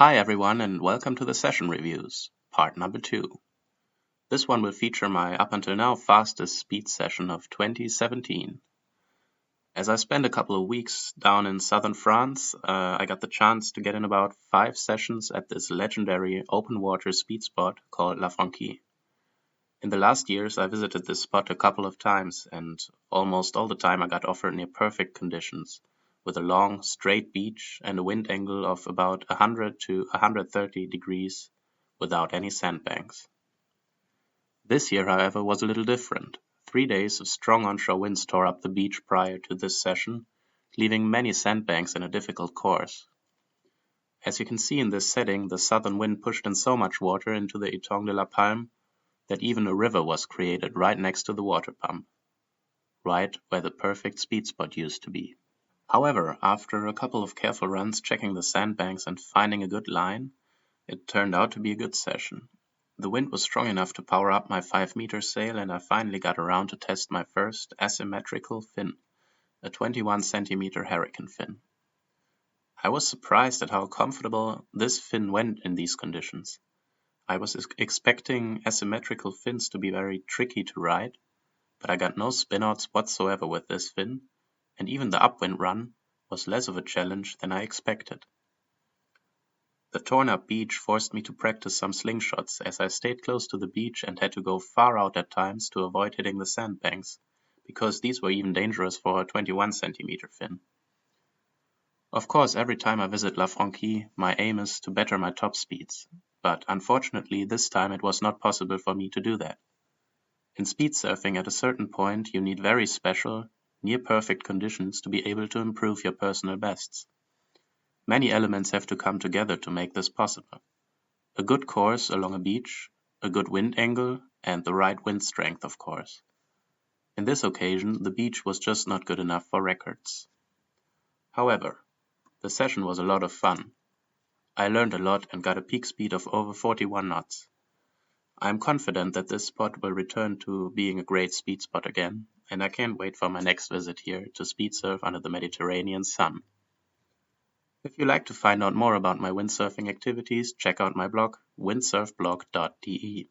Hi everyone and welcome to the session reviews, part number 2. This one will feature my up until now fastest speed session of 2017. As I spent a couple of weeks down in southern France, I got the chance to get in about 5 sessions at this legendary open water speed spot called La Franqui. In the last years I visited this spot a couple of times and almost all the time I got offered near perfect conditions, with a long, straight beach and a wind angle of about 100 to 130 degrees without any sandbanks. This year, however, was a little different. 3 days of strong onshore winds tore up the beach prior to this session, leaving many sandbanks in a difficult course. As you can see in this setting, the southern wind pushed in so much water into the Étang de la Palme that even a river was created right next to the water pump, right where the perfect speed spot used to be. However, after a couple of careful runs checking the sandbanks and finding a good line, it turned out to be a good session. The wind was strong enough to power up my 5-meter sail, and I finally got around to test my first asymmetrical fin, a 21 centimeter hurricane fin. I was surprised at how comfortable this fin went in these conditions. I was expecting asymmetrical fins to be very tricky to ride, but I got no spinouts whatsoever with this fin, and even the upwind run was less of a challenge than I expected. The torn-up beach forced me to practice some slingshots, as I stayed close to the beach and had to go far out at times to avoid hitting the sandbanks, because these were even dangerous for a 21 centimeter fin. Of course, every time I visit La Franqui, my aim is to better my top speeds, but unfortunately this time it was not possible for me to do that. In speed surfing, at a certain point you need very special, near-perfect conditions to be able to improve your personal bests. Many elements have to come together to make this possible. A good course along a beach, a good wind angle, and the right wind strength, of course. In this occasion, the beach was just not good enough for records. However, the session was a lot of fun. I learned a lot and got a peak speed of over 41 knots. I am confident that this spot will return to being a great speed spot again, and I can't wait for my next visit here to speed surf under the Mediterranean sun. If you'd like to find out more about my windsurfing activities, check out my blog, windsurfblog.de.